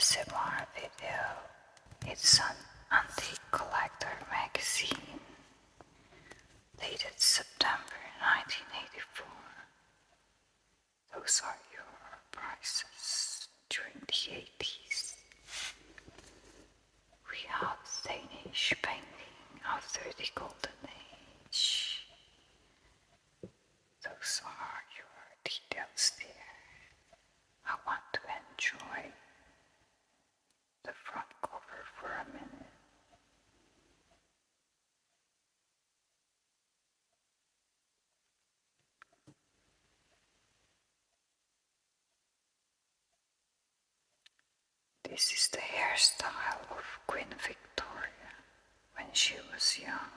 ASMR video. It's an antique collector magazine dated September 1984. Those are your prices during the 80s. We have Danish painting after the Golden Age. Those are your details there. I want to enjoy the front cover for a minute. This is the hairstyle of Queen Victoria when she was young.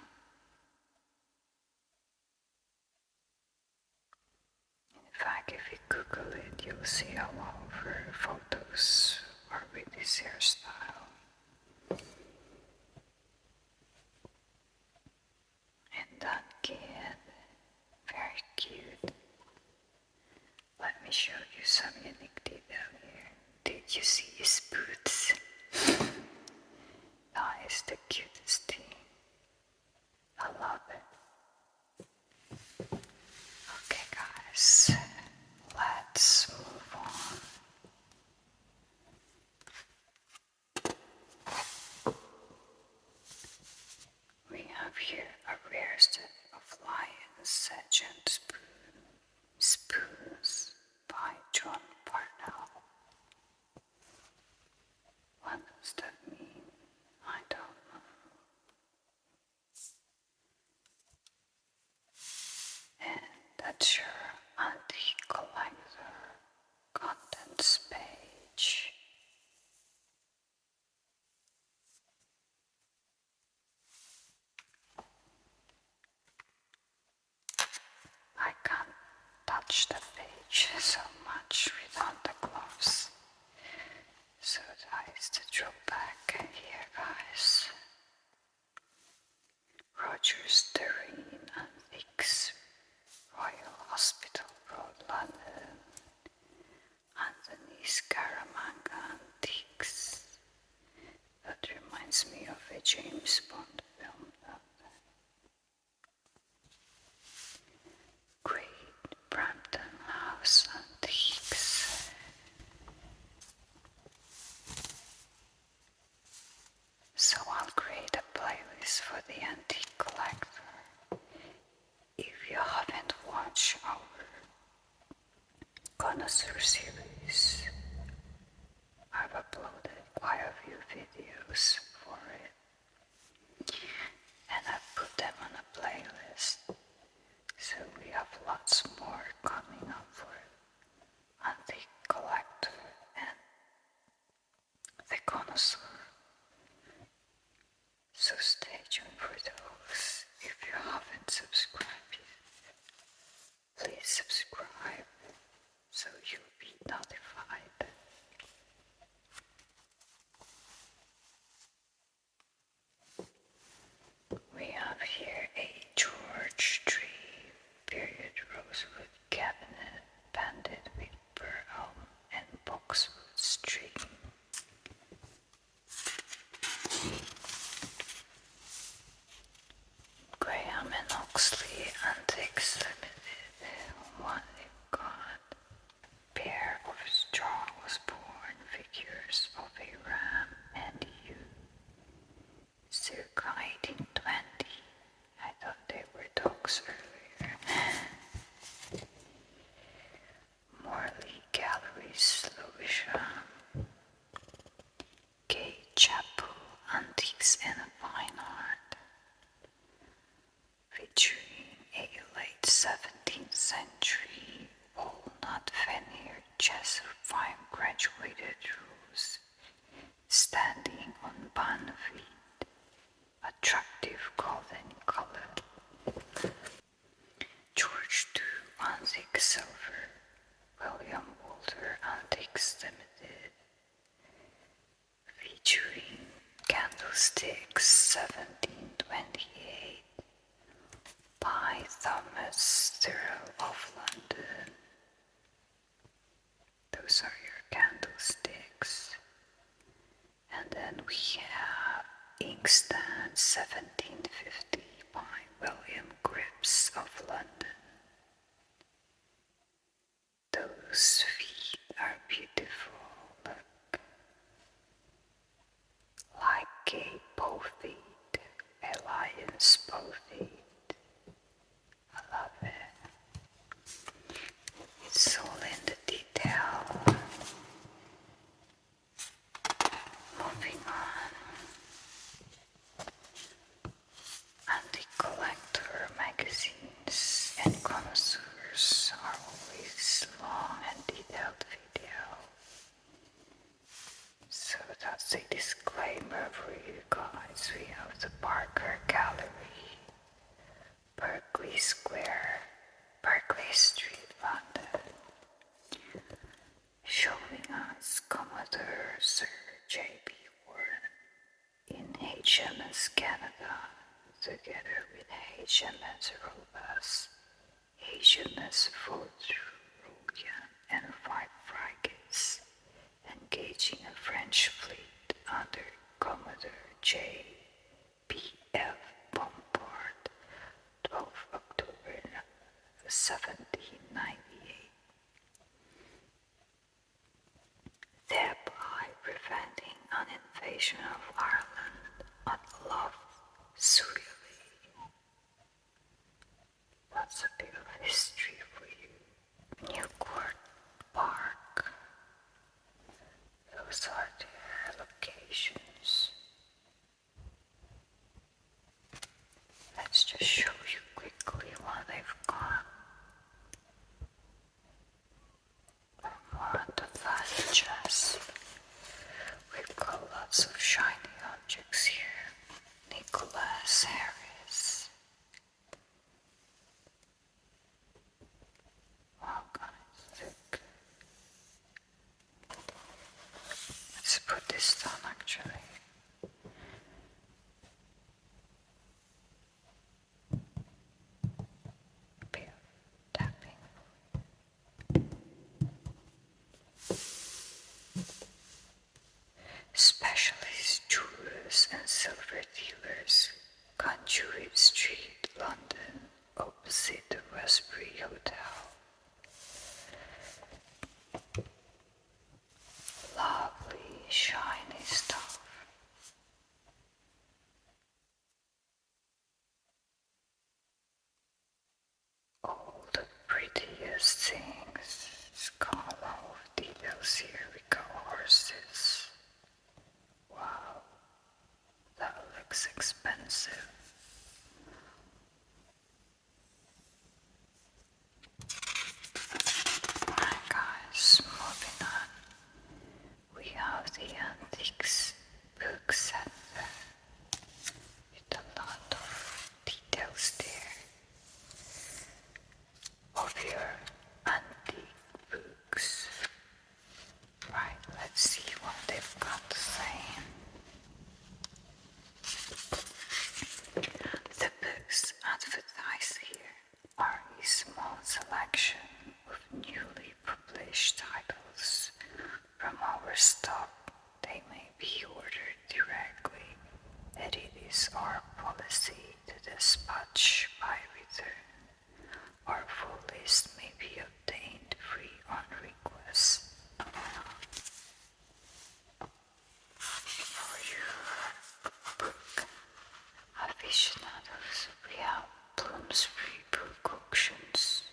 In fact, if you Google it, you'll see a lot of her photos are with this hairstyle. And that kid, very cute. Let me show you some unique detail here. Did you see his boots? That is the cutest thing. I love it. Okay guys, let's move on. We have here a rare set of Lion's Sergeant spoons by John Parnell. What does that mean? I don't know. And that's your antique collector contents page. I can't touch the page so much without the gloves. So that is the drawback here, guys. Roger's Terrain Antiques, Royal Hospital Road, London. Anthony Scaramanga Antiques. That reminds me of a James Bond film. Great Brampton House Antiques. So I'll create a playlist for the antique collector. If you haven't watched our connoisseur series, I've uploaded quite a few videos for it, and I put them on a playlist. So we have lots more coming up for antique collector and the connoisseur. So stay tuned for those. If you haven't subscribed yet, please subscribe so you'll be notified. We have here a George III period rosewood cabinet banded with burr elm and boxwood string. Graham and Oxley Antiques Limited. What they've got. Pair of straw was born figures of a ram and ewe. Circa 1820. I thought they were dogs earlier. Morley Galleries, Lewisham. Gay Chapel Antiques and Fine Art. Featuring a late 17th century walnut veneer Chesterfield graduated rose standing on band feet, attractive golden color. George II Antique Silver, William Walter Antiques Limited, featuring candlesticks 1728 by Thomas Tyrrell of London. Those are your candlesticks. we have inkstand 1750 by William Grips of London. Those feet are beautiful, look, like a bow feet, a lion's bow feet. I love it. It's all in the detail. Moving on. Anti-collector magazines and connoisseurs are always long and detailed video. So that's a disclaimer for you guys. We have the Parker Gallery, Berkeley Square, Berkeley Street, London, showing us Commodore Sir J.B. Warren in HMS Canada, together with HMS Robus, HMS Vaudreuil, and 5 frigates, engaging a French fleet under Commodore J.B.F. Bompard, 12 October 1798, thereby preventing an invasion of Ireland on Lavalier. That's a bit of history for you. Newport Park. Those are their locations. Let's just show you quickly what they've got. More on the fast chest. We've got lots of shiny objects here. Nicholas Harris. Wow, guys, look. Let's put this down actually. Bit of tapping. Specialist jewelers and silver dealers, Conduit Street, London, opposite the Westbury Hotel. Lovely, shiny stuff. All the prettiest things. It's got a lot of details here. We got horses. Wow, that looks expensive. Alright guys, moving on. We have the Antiques Book Center with a lot of details there of your antique books. Right, let's see what they've got to say. The books advertised here are a small selection of newly published titles from our stock. They may be ordered directly, and it is our policy to dispatch by return. Our full list may be obtained free on request. For your book aficionados, we have Bloomsbury Book Auctions.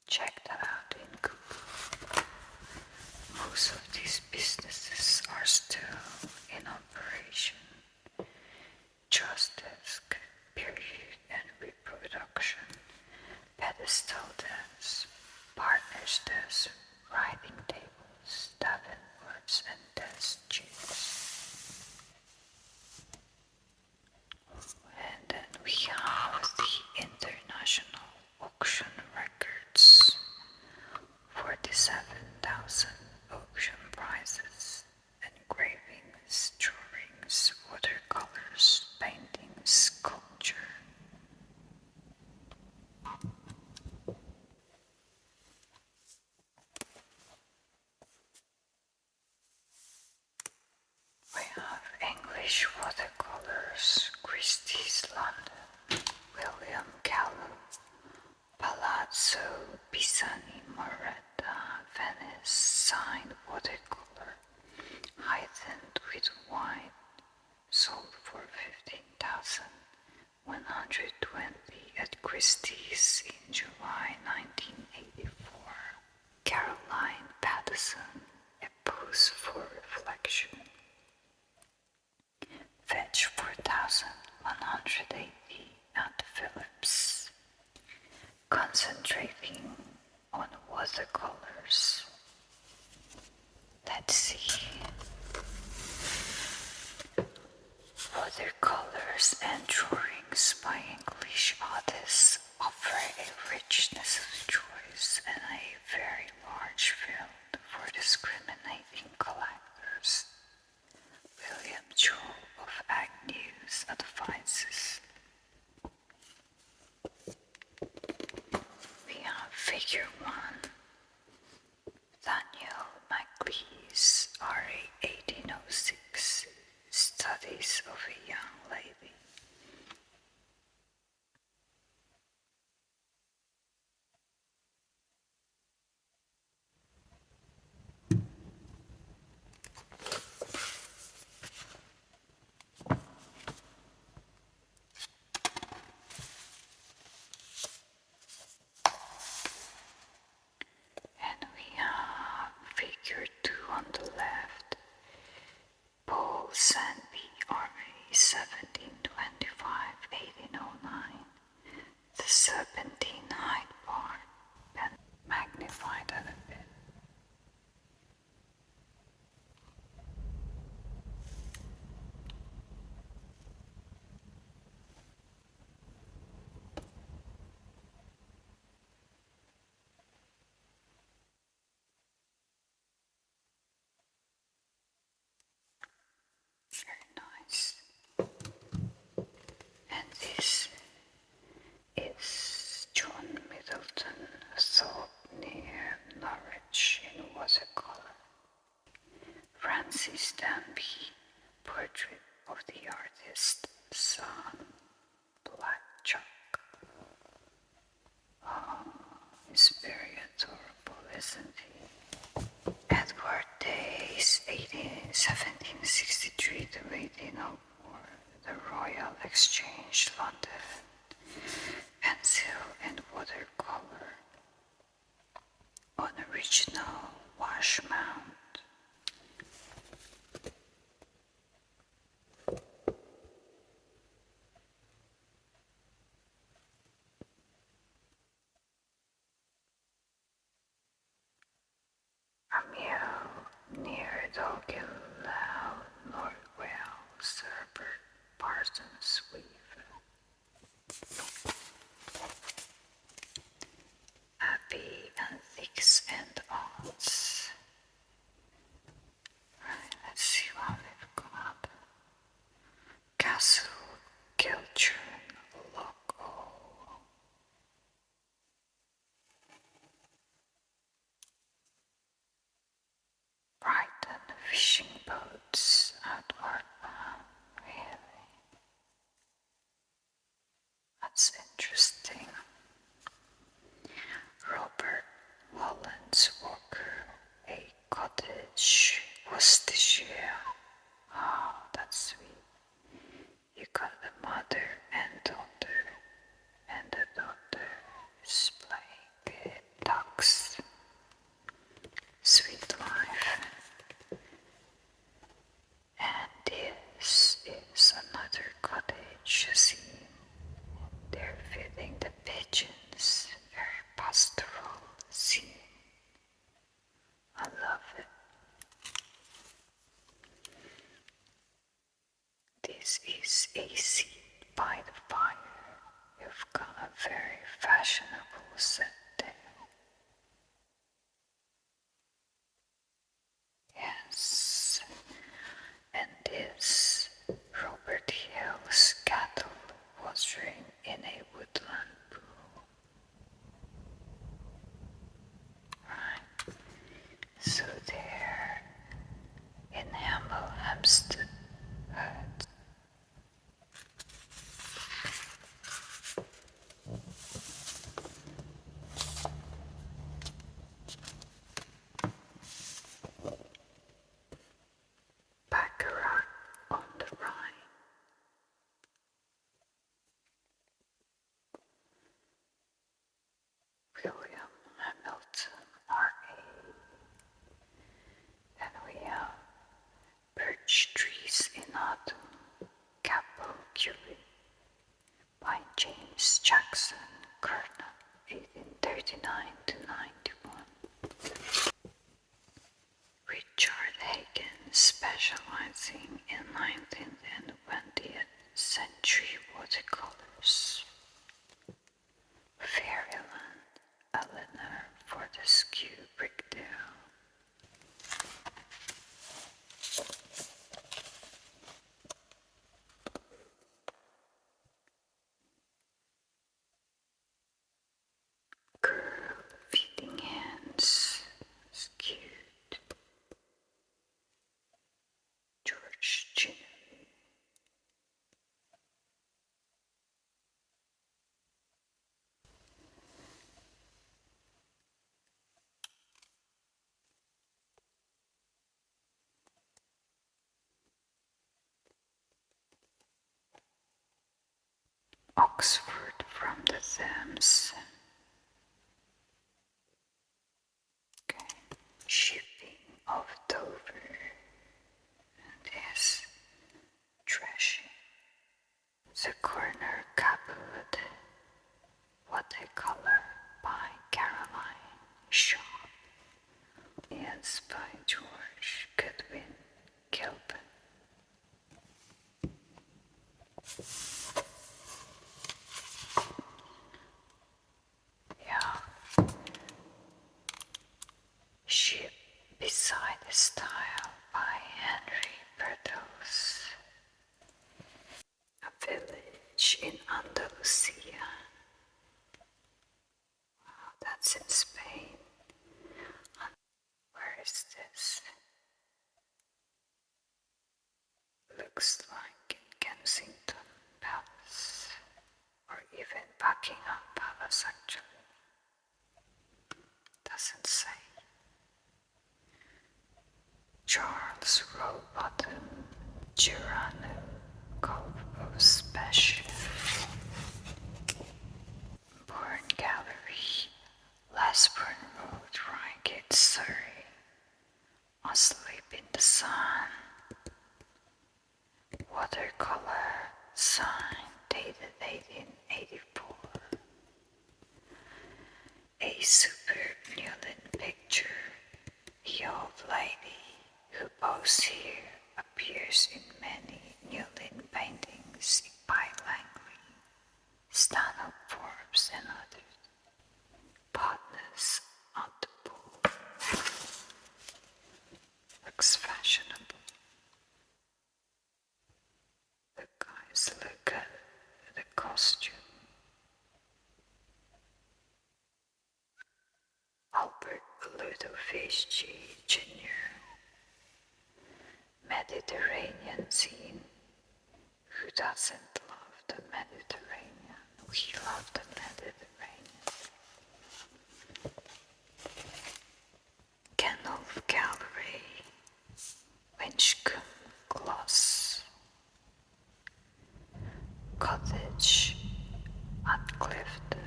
Check that out in Google. Most of these businesses are still in operation. Just Desk, Period and Reproduction, Pedestal Desk, Partners Desk, Writing Tables, Tavern Boards and Desk chairs. And then we have the International Auction Records, 47,000 auction prizes, engraved watercolor heightened with white, sold for 15,120 at Christie's in July 1984. Caroline Pattison, A Pose for Reflection, fetch 4,180 at Phillips. Concentrating on watercolors. Let's see. Watercolors and drawings by English artists offer a richness of choice and a very large field for discriminating collectors. William Joel of Agnew's advises. We have Figure 1. Daniel MacLeese, RA 1806, Studies of a Young Lady. And we have Figure 2 on the left. Paul Sandby, RA 1725-1809. The Serpentine Height Bar, and magnified a bit. Very nice. And this is John Middleton Thorpe near Norwich in watercolor. Francis Danby, Portrait of the Artist's Son, black chalk. Oh, he's very adorable, isn't he? Edward Days, 1763 to 1804, The Royal Exchange, London, pencil and watercolor, on original wash mount. Amiel, near Dolgellau, North Wales, Herbert Parsons Weaver. Abbey Antiques and Arts. Right, let's see what we've got. Castle Kilchurn, Loco. Brighton fishing boats outward bound, really. That's interesting. Robert Hollands Walker, A Cottage, Worcestershire. Oh, that's sweet. You got the mother and daughter, and the daughter is playing ducks. Sweet life. And this is another cottage scene. They're feeding the pigeons. Very pastoral scene. I love it. This is a seat by the fire. You've got a very fashionable set there. Yes. And this Robert Hill's cattle watering in a woodland pool. Right. So there in Hemel Hempstead Hut. Hagen, specializing in 19th and 20th century watercolors. Fairyland, Eleanor Fortescue Brickdale. Girl feeding hands. It's cute. George Chinnery. Oxford from the Thames. Okay. Shipping of Dover. And this trashy. The Corner Cupboard. Watercolor by Caroline Shaw. Yes, by George Goodwin Gilpin. Yeah. Ship Beside the Style by Henry Berdos. A village in Andalusia. Wow, that's in Spain. Where is this? Looks like in Kensington Palace. Or even Buckingham Palace, actually. Doesn't say. Charles Rowbottom, Girano, Cove of Special. Bourne Gallery, Lasburn Road, Reigate, Surrey. Asleep in the Sun. Watercolor, sign, dated 1884. A superb Newland picture. The old lady who posed here appears in many Newland paintings by Langley, Stanhope Forbes and others. Partners at the pool. Looks fashionable. The guys look at the costume. Albert Ludovici Jr. Mediterranean scene. Who doesn't love the Mediterranean? We love the Mediterranean. Kenolf Gallery. Winchcombe Gloss. Cottage at Clifton.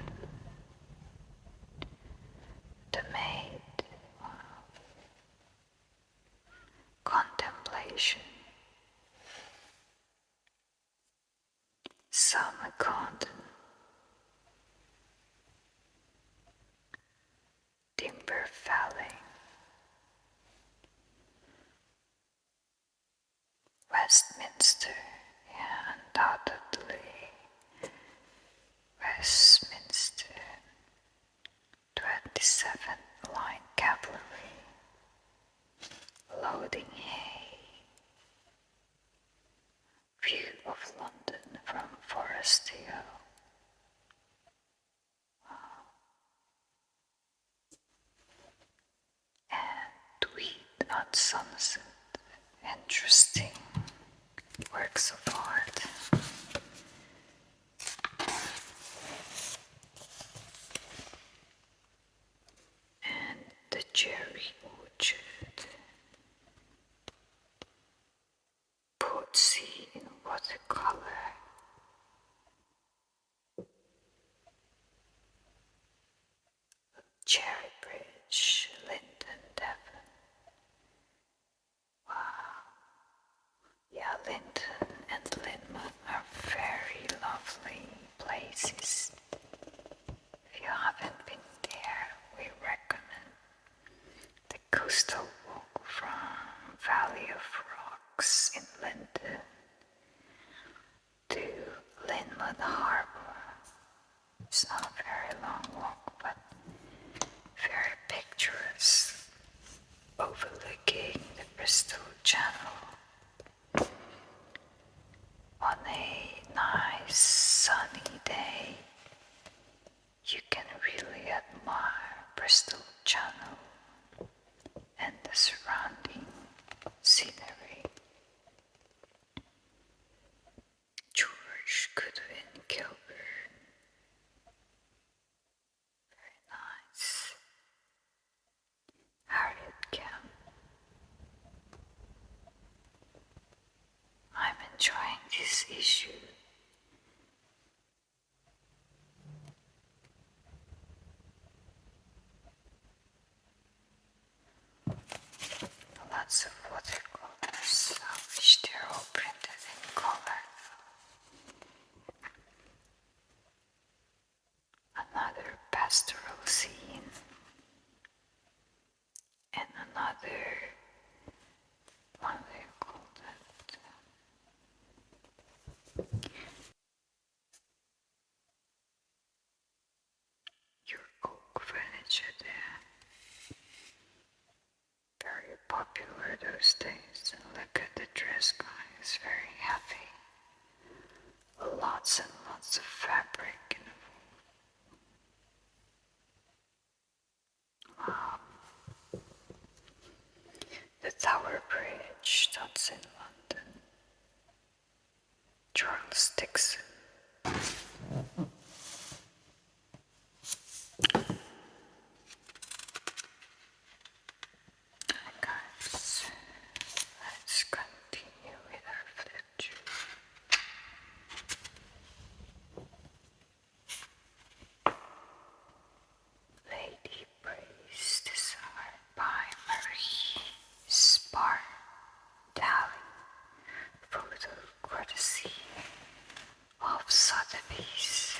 The Maid. Wow. Contemplation. Summer Garden. Timber Felling. Westminster, yeah, undoubtedly. Westminster, 27th Line Cavalry, Loading Hay, View of London from Forest Hill. Wow. And Tweed at Sunset, interesting works of art. And the Cherry Orchard, Portsea in watercolor. Cherry Bridge, Linden, Devon. Wow. Yeah, Linden and Lynmouth are very lovely places. If you haven't been there, we recommend the coastal walk from Valley of Rocks in London to Linwood Harbour. It's not a very long walk, but very picturesque, overlooking the Bristol Channel. On a nice sunny day, you can really admire Bristol Channel and the surrounding scenery. George Goodwin Gilbert, very nice. Harriet Kemp. I'm enjoying this issue. Lots of watercolors. I wish they're all printed in color. Another pastoral scene. And another, what do you call that? Your oak furniture there. Very popular those days. And look at the dress, guys, very heavy. Lots and lots of fabric involved. Wow. The Tower Bridge, that's in London. Charles Dixon. Guys, let's continue with our flip through. Lady Brace, designed by Marie Spartali. Photo courtesy of Sotheby's.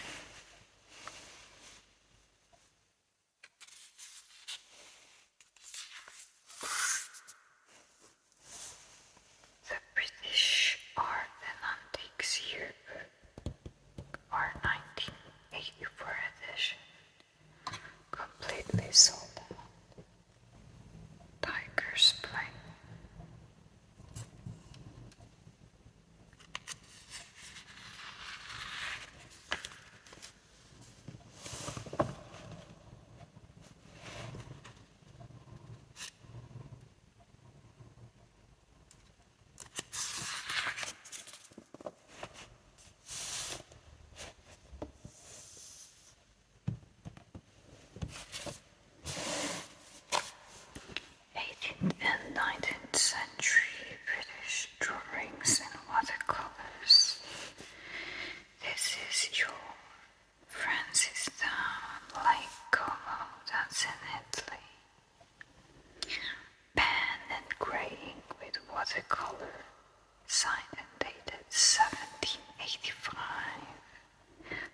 The British Art and Antiques Yearbook, or 1984 edition, completely sold out. Tiger's Play. And 19th century British drawings and watercolors. This is your Francistown Lake Como, that's in Italy. Pen and graying with watercolor, signed and dated 1785.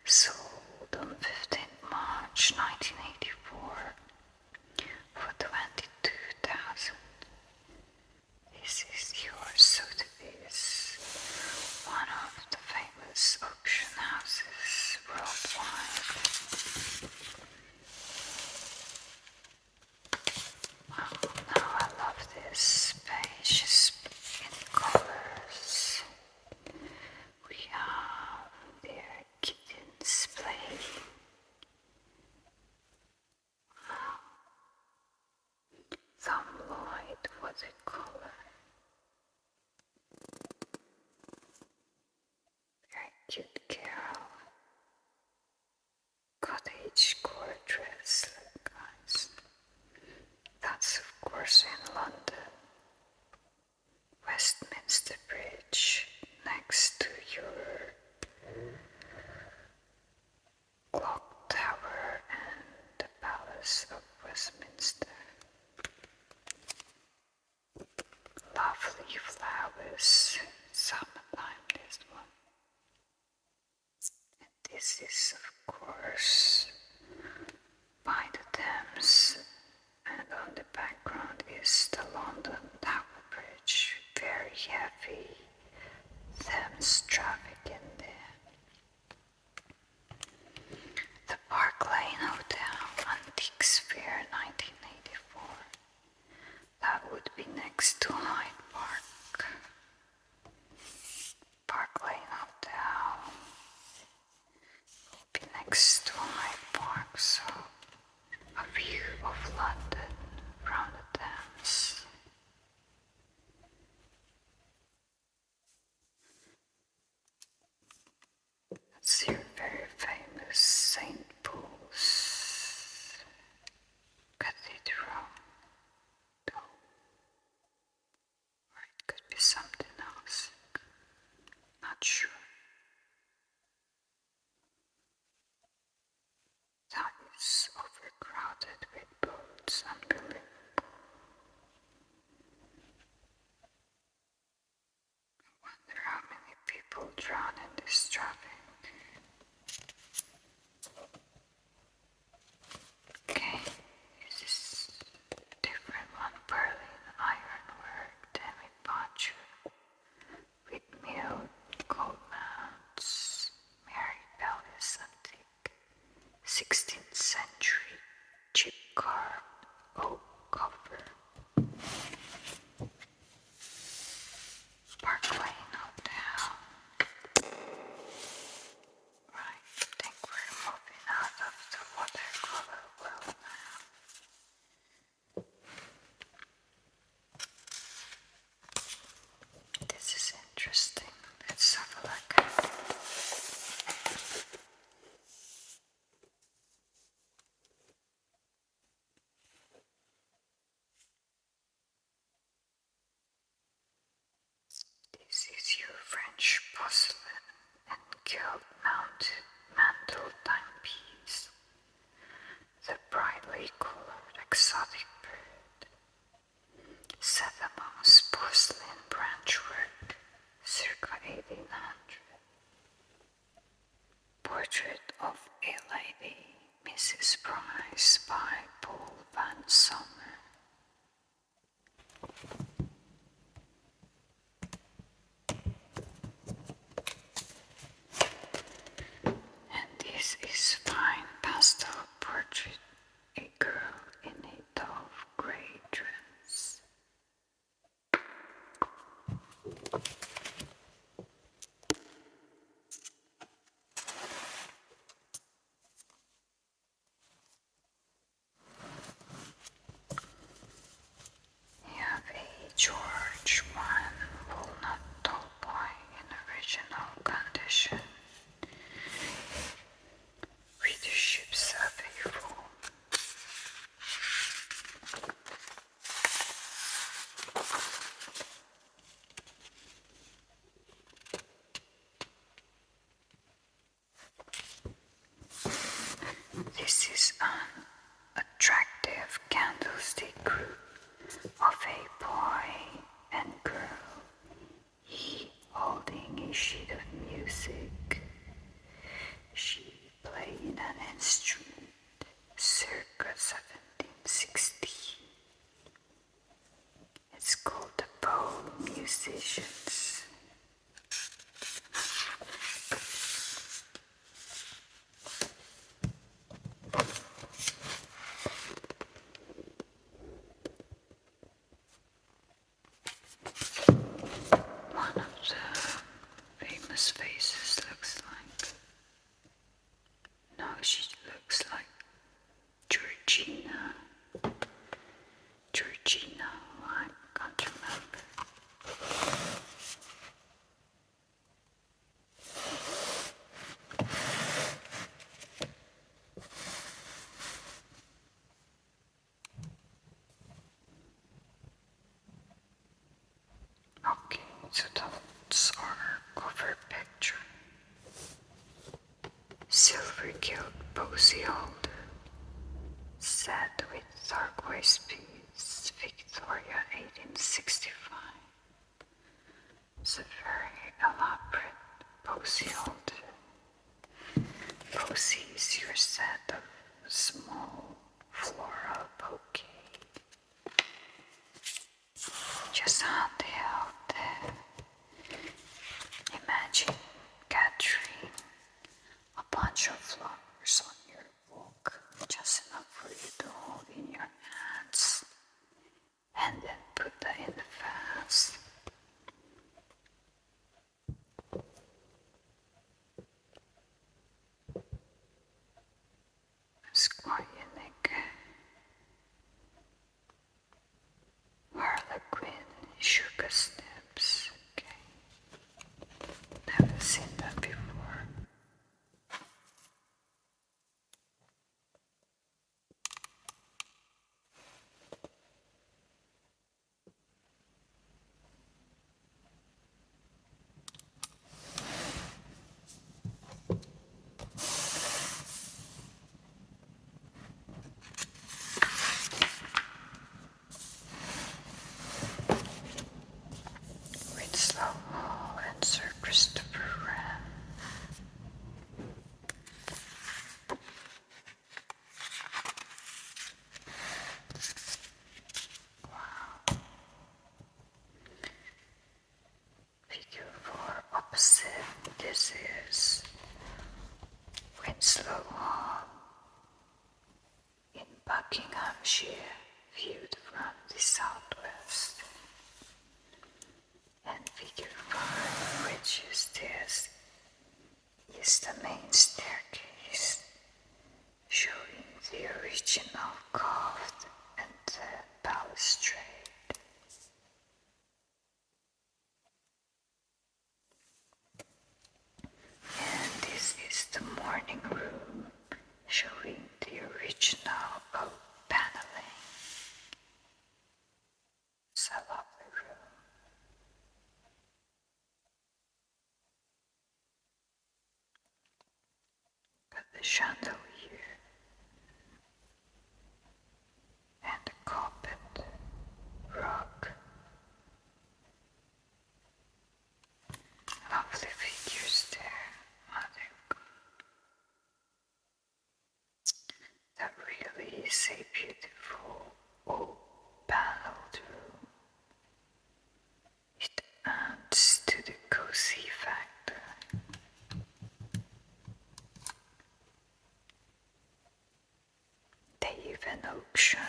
Sold on 15th March 1984 for 22,000. This is your Sotheby's, one of the famous auction houses worldwide. Wow, now I love this page, it's in colors. We have their kittens playing. Some light watercolor. Very cute girl. Cottage core dress, guys. That's of course in London. Westminster Bridge, next to your clock tower and the Palace of Westminster. Lovely flowers, summertime this one. And this is of course by the Thames, and on the background is the London Tower Bridge. It's your very famous St. Paul's Cathedral, though, or it could be something else, not sure. That is overcrowded with boats, unbelievable. I wonder how many people drown in this traffic. Okay, this is a different one. Berlin ironwork, demi-pachu, with milled gold mounts, Mary Palace antique, 16th century, chip carved oak cover. Park Lane Hotel. Right, I think we're moving out of the watercolor well now. This is interesting. Let's have a look. This is your French porcelain and gilt mounted mantle timepiece. The brightly colored exotic bird, set amongst porcelain branchwork, circa 1800. Portrait of a Lady, Mrs. Price by Paul Van Sommer. And this is fine pastel portrait, a girl in a dove grey dress. You have a George I walnut tallboy in original condition. Readerships available. This is an attractive candlestick group of a boy and girl, he holding a sheet of music, she playing an instrument, circa 1760. It's called the Bow Musicians. One of the famous faces looks like, no, she looks like Georgina. Georgina, I can't remember. Okay, so that's our cover picture. Silver gilt posy holder, set with turquoise beads, Victoria 1865. It's a very elaborate posy holder. Posy is your set of small floral bouquet. Just handheld. Imagine gathering a bunch of flowers on your walk, just enough for you to hold in your hands, and then put that in the vase. It's quite unique. Harlequin sugar steps. Okay, never seen that before. Lavalier viewed from the southwest. And figure 5, which is this, is the main staircase, showing the original cove and the balustrade. And this is the morning room, showing the original oak paneling. It's a lovely room. Got the chandelier and the carpet, rug. Lovely figures there. That really is a beautiful oak paneled room. It adds to the cozy factor. They even auction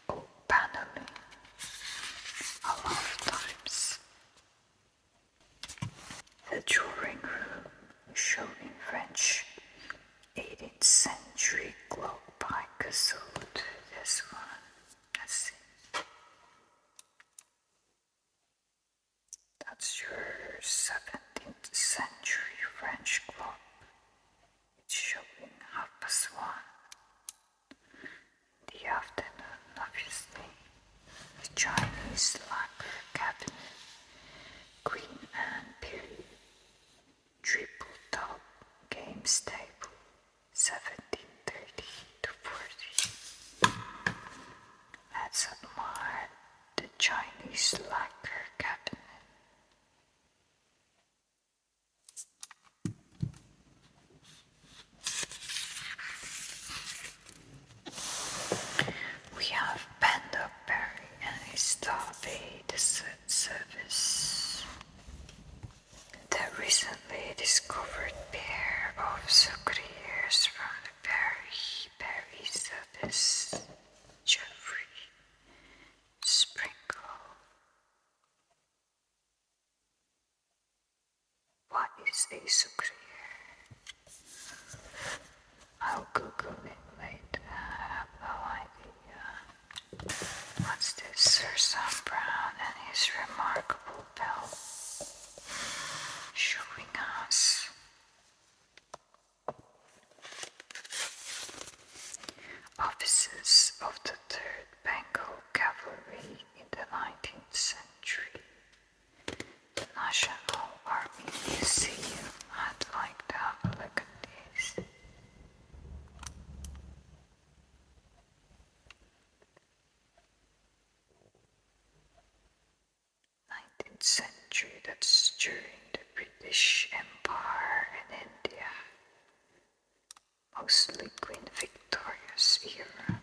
oak paneling a lot of times. The drawing room is shown in French 18th century globe by Cassot. This one, let's see. That's your 17th century French globe. It's showing 1:30 the afternoon, obviously. The Chinese lacquer cabinet, Queen Anne period, triple top games table, 1730 to 40. Let's admire the Chinese lacquer cabinet. We have Panda Berry and his Taipei dessert service. The recently discovered pair of sucriers from the berry service, Jeffrey Sprinkle. What is a sucrier? I'll Google it later. I have no idea. What's this? Sir Sam Brown and his remarkable bell, showing us offices of the 3rd Bengal Cavalry in the 19th century. The National Army Museum. I'd like to have a look at these. 19th century, that's during the British Empire in India, mostly Queen Victoria's era.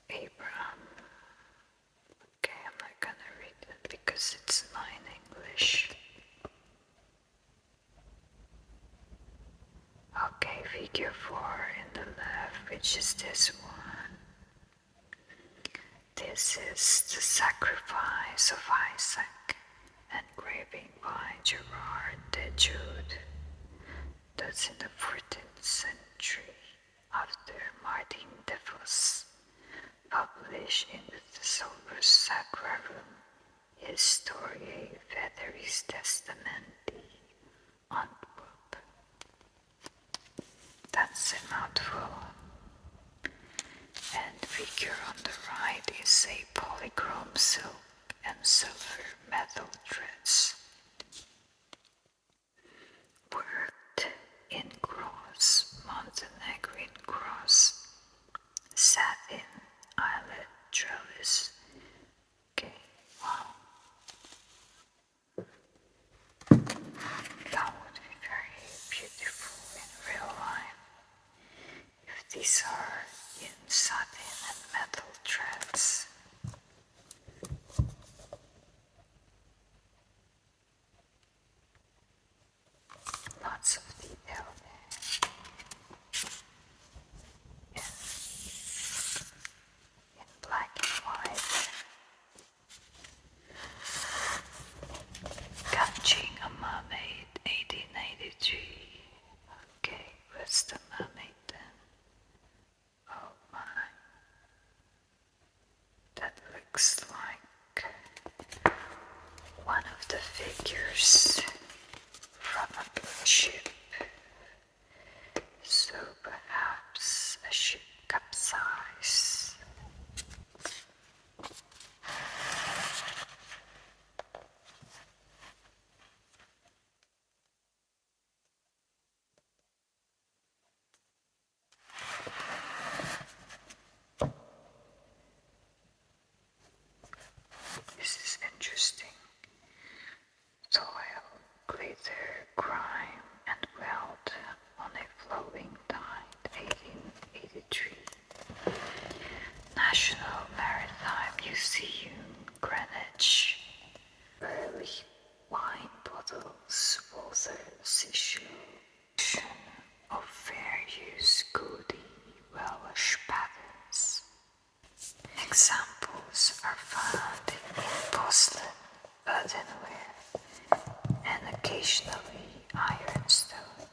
Abraham. Okay, I'm not gonna read it because it's not in English. Okay, figure 4 in the left, which is this one. This is the sacrifice of Isaac, engraving by Gerard de Jude. That's in the 14th century, after Martin de Vos published in the Thesaurus Sacrarum Historiae Veteris Testamenti, Antwerp. That's a mouthful. And figure on the right is a polychrome silk and silver metal threads, worked in cross, Montenegrin cross, satin, eyelet trellis. Okay, wow. That would be very beautiful in real life if these are in satin and metal threads. looks like one of the figures from a ship. So perhaps a ship capsized. This is interesting. Soil, glitter, grime, and weld on a flowing tide, 1883. National Maritime Museum, Greenwich. Early wine bottles, Walther's issue of fair use goody Welsh patterns. Examples are found in porcelain, earthenware, and occasionally ironstone.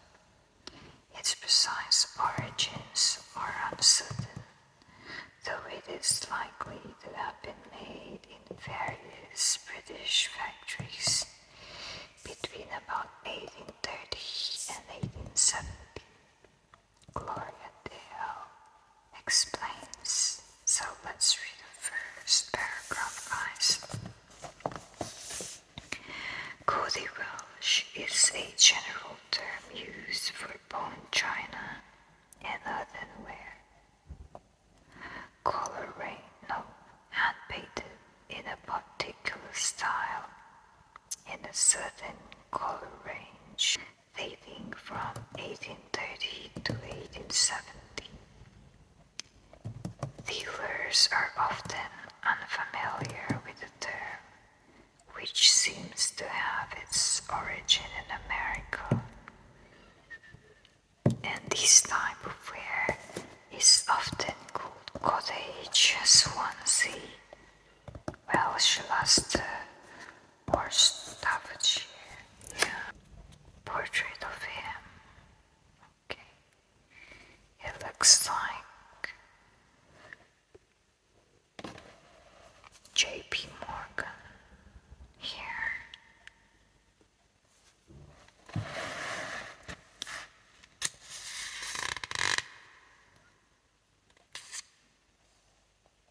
Its precise origins are uncertain, though it is likely to have been made in various British factories between about 1830 and 1870. Gloria Dale explains. So let's read the first paragraph, guys. Gaudy Welsh is a general term used for bone china and earthenware. Hand-painted in a particular style, in a certain color range, dating from 1830 to 1870. Dealers are often unfamiliar with the term, which seems to have its origin in America. And this type of wear is often called cottage, swansea, Welsh luster, or Staffordshire. Yeah. Portrait of him. Okay. It looks like J.P. Morgan here.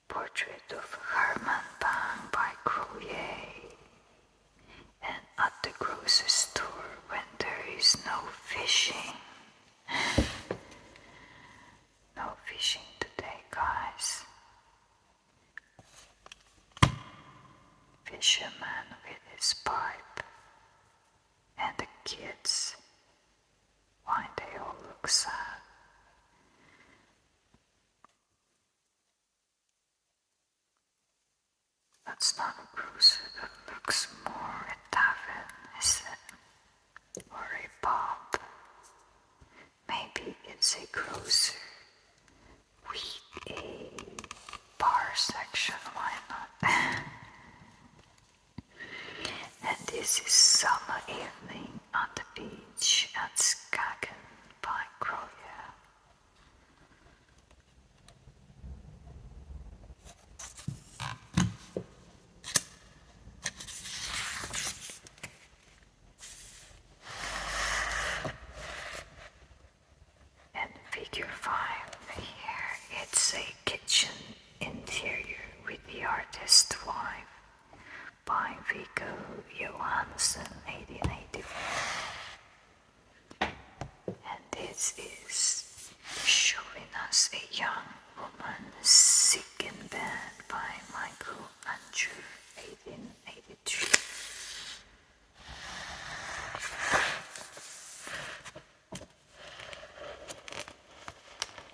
Portrait of Herman Bang by Grolier. And at the grocery store when there is no fishing. No fishing today, guys. Fisherman with his pipe. And the kids. Why they all look sad? That's not a grocery, that looks more a tavern, is it? Or a pub. Maybe it's a grocery with a bar section, why not? And this is Summer Evening on the Beach at Skagen by Grolier. And figure 5 here, it's a kitchen interior with the artist's wife by Viggo Johansen, 1884. And this is showing us a young woman sick in bed by Michael Andrew, 1883.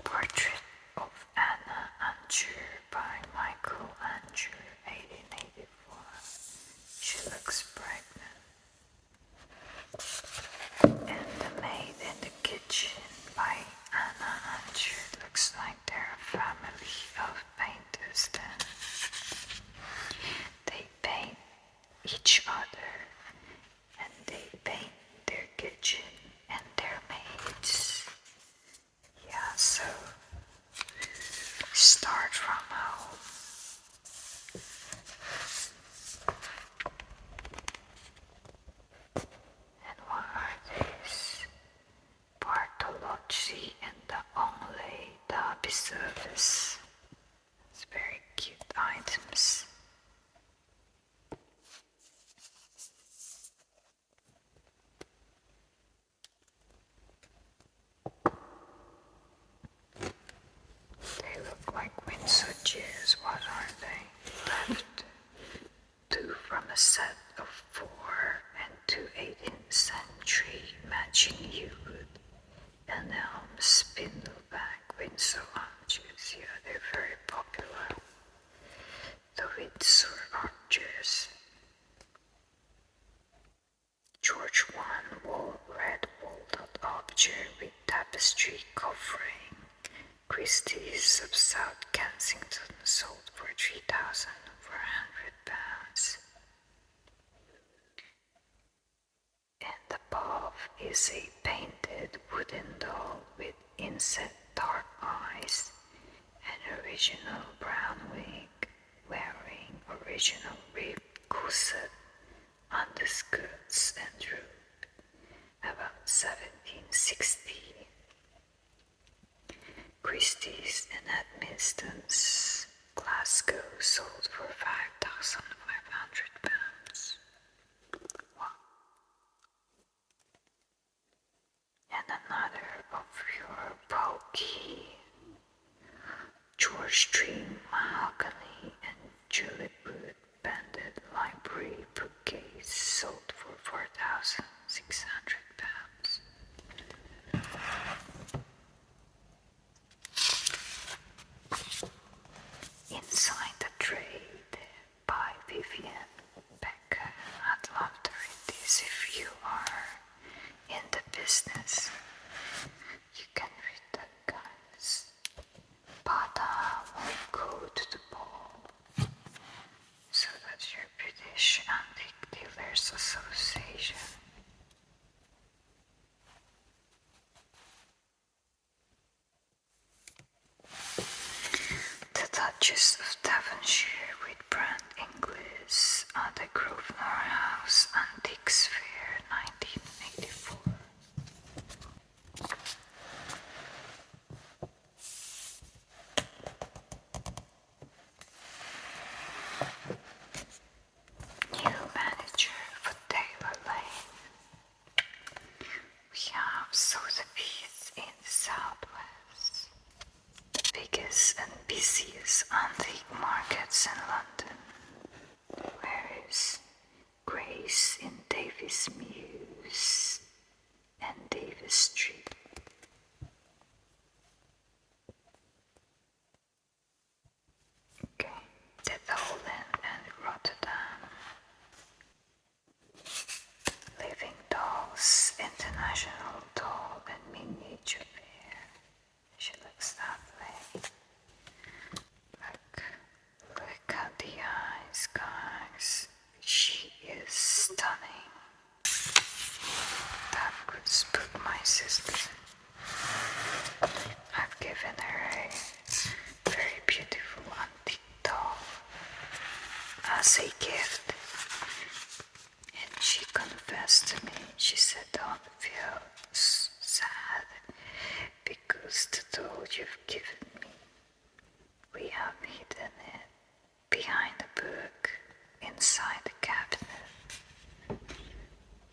Portrait of Anna Andrew by Michael Andrew, 1884. She looks pregnant. And the maid in the kitchen by Anna Andrew. Looks like they're a family of painters then. They paint Windsor arches. George I red walled archer with tapestry covering. Christie's of South Kensington sold for £3,400. And above is a painted wooden doll with inset dark eyes, an original brown wig, wearing original ribbed corset, underskirts and robe, about 1760. Christie's in Edmonton's Glasgow sold for £5,500. Wow. And another of your bulky George Stream mahogany and julep wood banded library bookcase sold for £4,600. Inside the Trade by Vivian Becker. I'd love to read this if you are in the business. You can read that, guys. Bada won't go to the ball. So that's your British Antique Dealers Association. The Duchess of Devonshire with Brand Inglis at the Grosvenor House Antiques Fair 1984. New manager for Taylor Lane. We have Sotheby's in the southwest, the biggest and busiest antique markets in London. Where is Grace in Davis Mews and Davis Street? Okay, the Holland and Rotterdam. Living Dolls International Doll and Miniature Fair. She looks lovely. Look at the eyes, guys. She is stunning. That could spook my sister. I've given her a very beautiful antique doll as a gift. And she confessed to me, she said, don't feel sad because the doll you've given me, we have hidden it behind the book inside the cabinet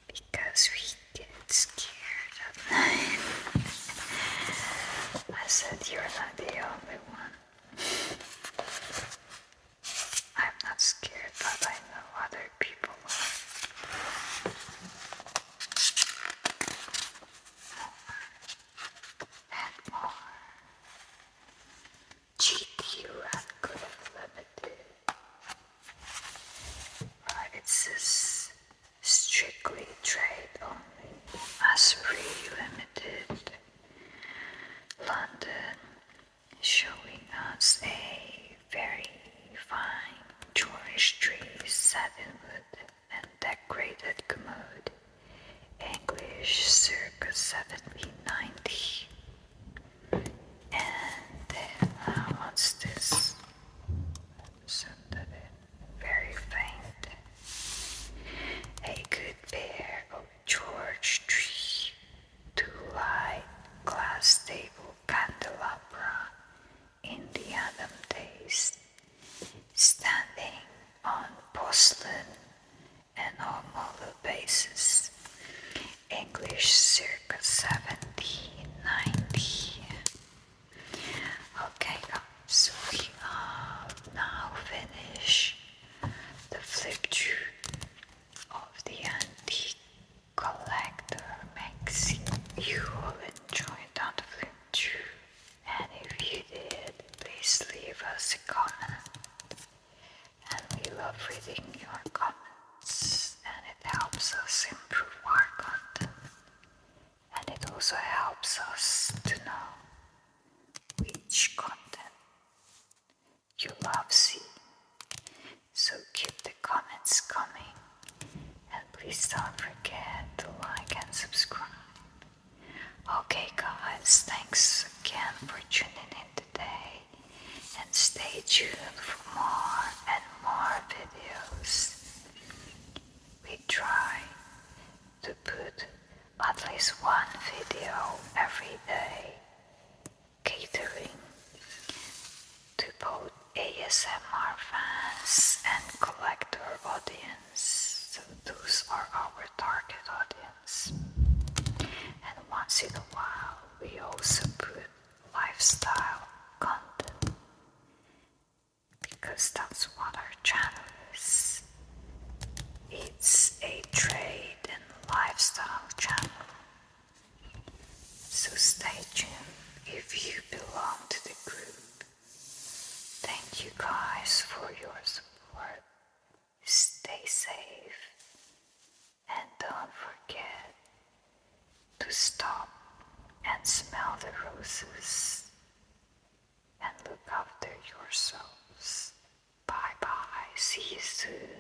because we get scared at night. I said, you're not the only one. I'm not scared, but I know other people are. And more. GQ and Good Limited. Right, it says strictly trade only. Asbury Limited. London, showing us a very fine George tree satin wood and decorated commode, English circa 1790. And then what's this? So that very faint. A good pair of George tree, two light glass table candelabra in the Adam taste, standing on porcelain and all bases, English circa 1790. reading your comments, and it helps us improve our content, and it also helps us to know which content you love seeing. So keep the comments coming, and please don't forget to like and subscribe. Okay guys, thanks again for tuning in today, and stay tuned for more and more videos. We try to put at least one video every day, catering to both ASMR fans and collector audience. So those are our target audience. And once in a while, we also put lifestyle content, because that's what our channel is. It's a trade and lifestyle channel. So stay tuned if you belong to the group. Thank you guys for your support. Stay safe, and don't forget to stop and smell the roses and look after yourselves. Bye bye. See you soon.